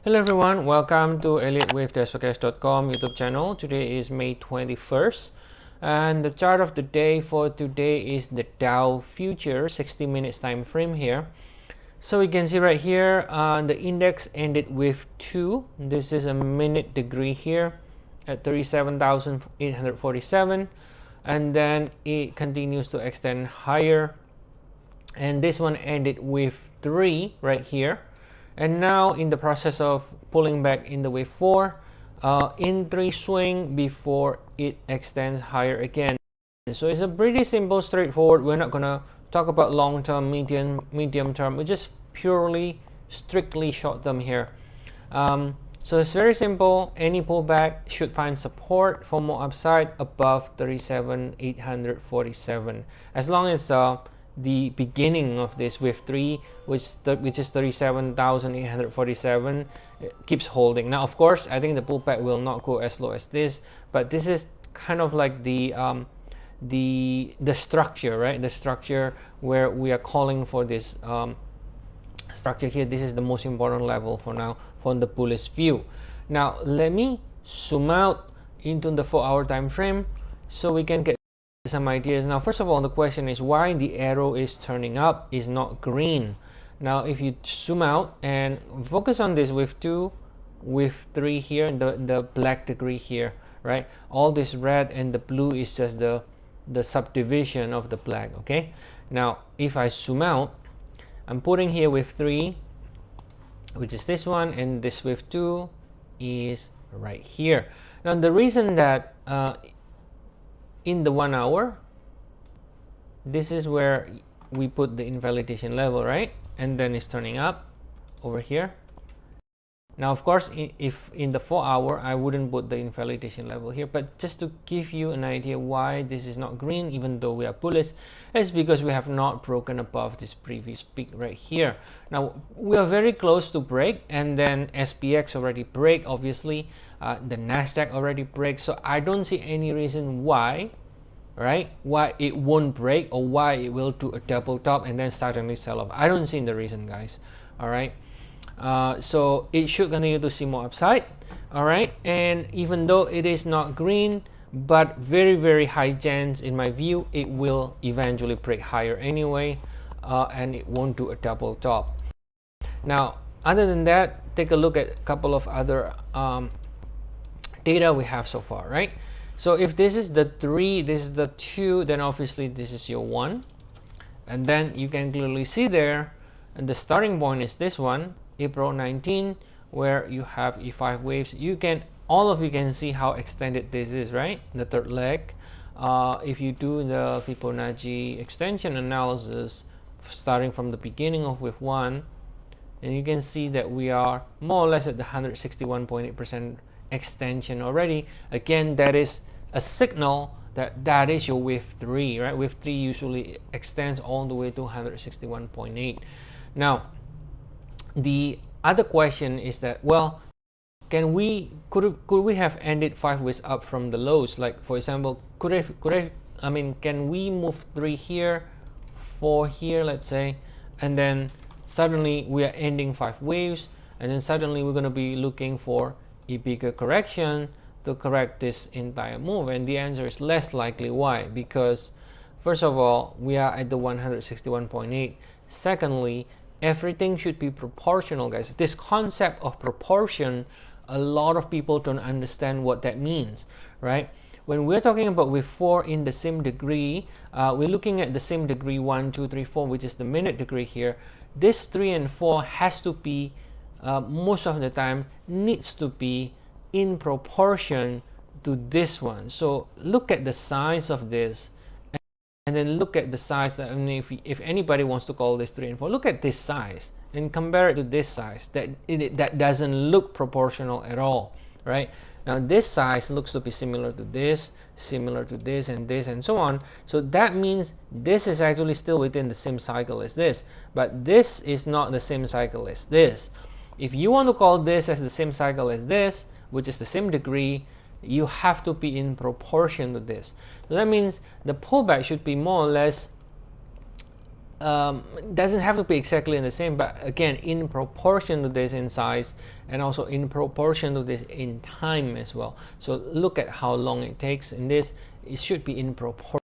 Hello everyone, welcome to Elliottwave.com YouTube channel. Today is May 21st and the chart of the day for today is the Dow Future 60 minutes time frame here. So we can see right here the index ended with 2. This is a minute degree here at 37,847, and then it continues to extend higher, and this one ended with 3 right here. And now in the process of pulling back in the wave 4, in 3 swing before it extends higher again. So it's a pretty simple, straightforward. We're not gonna talk about long term, medium term. We're just purely, strictly short term here. So it's very simple. Any pullback should find support for more upside above 37,847, as long as the beginning of this wave 3, which is 37,847, keeps holding. Now, of course, I think the pullback will not go as low as this, but this is kind of like the structure, right? The structure where we are calling for this structure here. This is the most important level for now from the bullish view. Now, let me zoom out into the 4-hour time frame so we can get some ideas. Now, first of all, the question is why the arrow is turning up, is not green. Now, if you zoom out and focus on this wave 2, wave 3 here, and the black degree here, right? All this red and the blue is just the subdivision of the black. Okay. Now, if I zoom out, I'm putting here wave 3, which is this one, and this wave 2 is right here. Now, the reason that in the 1 hour, this is where we put the invalidation level, right? And then it's turning up over here. Now, of course, if in the 4 hour, I wouldn't put the invalidation level here, but just to give you an idea why this is not green, even though we are bullish, it's because we have not broken above this previous peak right here. Now, we are very close to break, and then SPX already break, obviously, the NASDAQ already break, so I don't see any reason why, right? Why it won't break, or why it will do a double top and then suddenly sell off. I don't see the reason, guys. All right. So it should continue to see more upside. All right, and even though it is not green, but very high chance in my view it will eventually break higher anyway, and it won't do a double top. Now, other than that, take a look at a couple of other data we have so far, right? So if this is the 3, this is the 2, then obviously this is your 1, and then you can clearly see there, and the starting point is this one, April 19, where you have E5 waves. All of you can see how extended this is, right? The third leg. If you do the Fibonacci extension analysis starting from the beginning of wave 1, and you can see that we are more or less at the 161.8% extension already. Again, that is a signal that is your wave 3, right? Wave 3 usually extends all the way to 161.8. Now, the other question is that, well, could we have ended 5 ways up from the lows? Like, for example, can we move 3 here, 4 here, let's say, and then suddenly we are ending 5 waves, and then suddenly we're going to be looking for a bigger correction to correct this entire move? And the answer is less likely. Why? Because first of all, we are at the 161.8. Secondly, everything should be proportional, guys. This concept of proportion, a lot of people don't understand what that means, right? When we're talking about wave 4 in the same degree, we're looking at the same degree 1, 2, 3, 4, which is the minute degree here. This 3 and 4 has to be, most of the time, needs to be in proportion to this one. So look at the size of this, and then look at the size. I mean, if anybody wants to call this 3 and 4, look at this size and compare it to this size. That doesn't look proportional at all, right? Now this size looks to be similar to this, and so on. So that means this is actually still within the same cycle as this, but this is not the same cycle as this. If you want to call this as the same cycle as this, which is the same degree, you have to be in proportion to this. So that means the pullback should be more or less doesn't have to be exactly the same, but again, in proportion to this in size and also in proportion to this in time as well. So look at how long it takes in this. It should be in proportion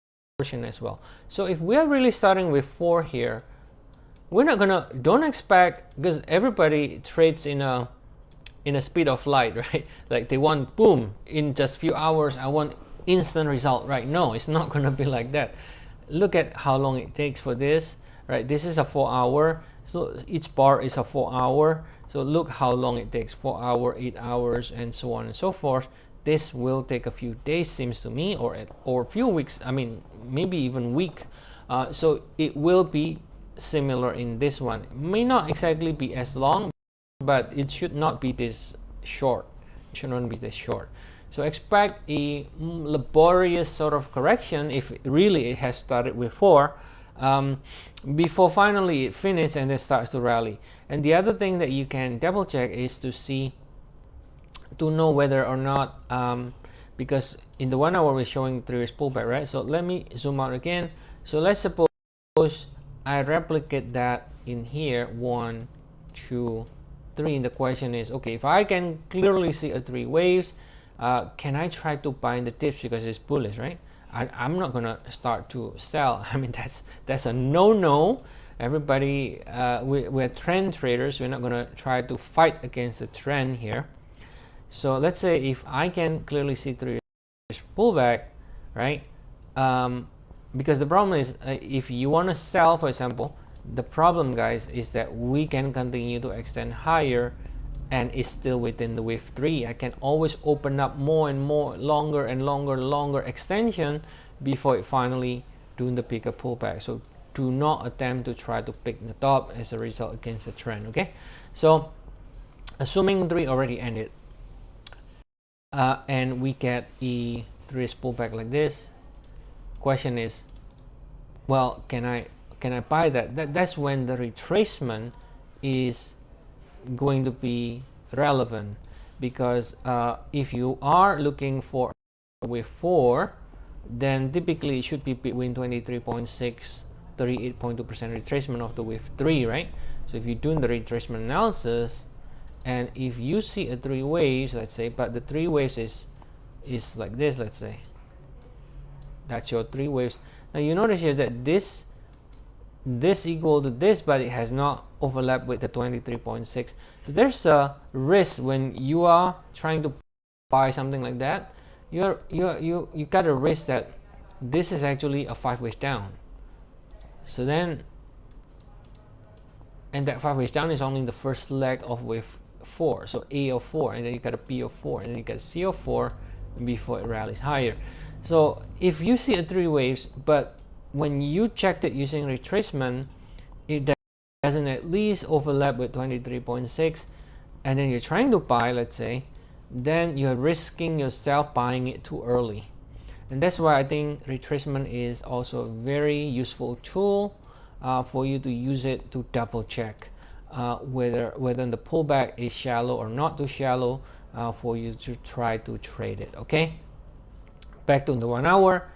as well. So if we are really starting with 4 here, we're not gonna, don't expect, because everybody trades in a speed of light, right? Like they want boom in just few hours, I want instant result, right? No, it's not gonna be like that. Look at how long it takes for this, right? This is a 4 hour, so each bar is a 4 hour. So look how long it takes, 4 hour, 8 hours, and so on and so forth. This will take a few days, seems to me, or a few weeks, I mean maybe even week. So it will be similar in this one. It may not exactly be as long, but it should not be this short. It should not be this short. So expect a laborious sort of correction if really it has started with 4 before finally it finishes and it starts to rally. And the other thing that you can double check is to see, to know whether or not, because in the 1 hour we're showing 3 waves pullback, right? So let me zoom out again. So let's suppose I replicate that in here, 1, 2, 3. And the question is, okay, if I can clearly see a 3 waves, can I try to buy the dips because it's bullish, right? I'm not gonna start to sell. I mean, that's a no-no. Everybody, we're trend traders. We're not gonna try to fight against the trend here. So let's say if I can clearly see 3 waves pullback, right? Because the problem is, if you want to sell, for example, the problem, guys, is that we can continue to extend higher and it's still within the wave 3. I can always open up more and more, longer and longer extension before it finally doing the pickup pullback. So do not attempt to try to pick the top as a result against the trend. Okay, so assuming 3 already ended, and we get a 3 pullback like this. Question is, well, can I buy that? That's when the retracement is going to be relevant, because if you are looking for wave 4, then typically it should be between 23.6 38.2% retracement of the wave 3, right? So if you're doing the retracement analysis, and if you see a 3 waves, let's say, but the 3 waves is like this, let's say, that's your 3 waves. Now you notice here that this equal to this, but it has not overlapped with the 23.6. So there's a risk when you are trying to buy something like that. You got a risk that this is actually a 5 waves down. So then, and that 5 waves down is only the first leg of wave 4. So A of 4, and then you got a B of 4, and then you got a C of 4 before it rallies higher. So if you see a 3 waves, but when you checked it using retracement, it doesn't at least overlap with 23.6, and then you're trying to buy, let's say, then you're risking yourself buying it too early. And that's why I think retracement is also a very useful tool for you to use it to double check whether the pullback is shallow or not too shallow, for you to try to trade it. Okay, back to the 1 hour.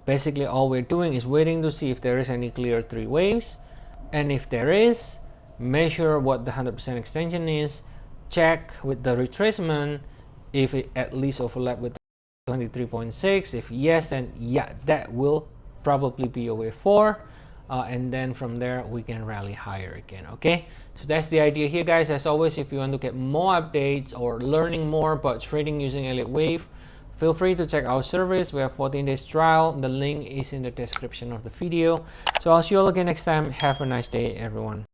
Basically all we're doing is waiting to see if there is any clear 3 waves, and if there is, measure what the 100% extension is, check with the retracement if it at least overlap with 23.6. If yes, then yeah, that will probably be a wave 4, and then from there we can rally higher again. Okay, so that's the idea here, guys. As always, if you want to get more updates or learning more about trading using Elliott Wave, feel free to check our service. We have 14 days trial. The link is in the description of the video. So I'll see you all again next time. Have a nice day, everyone.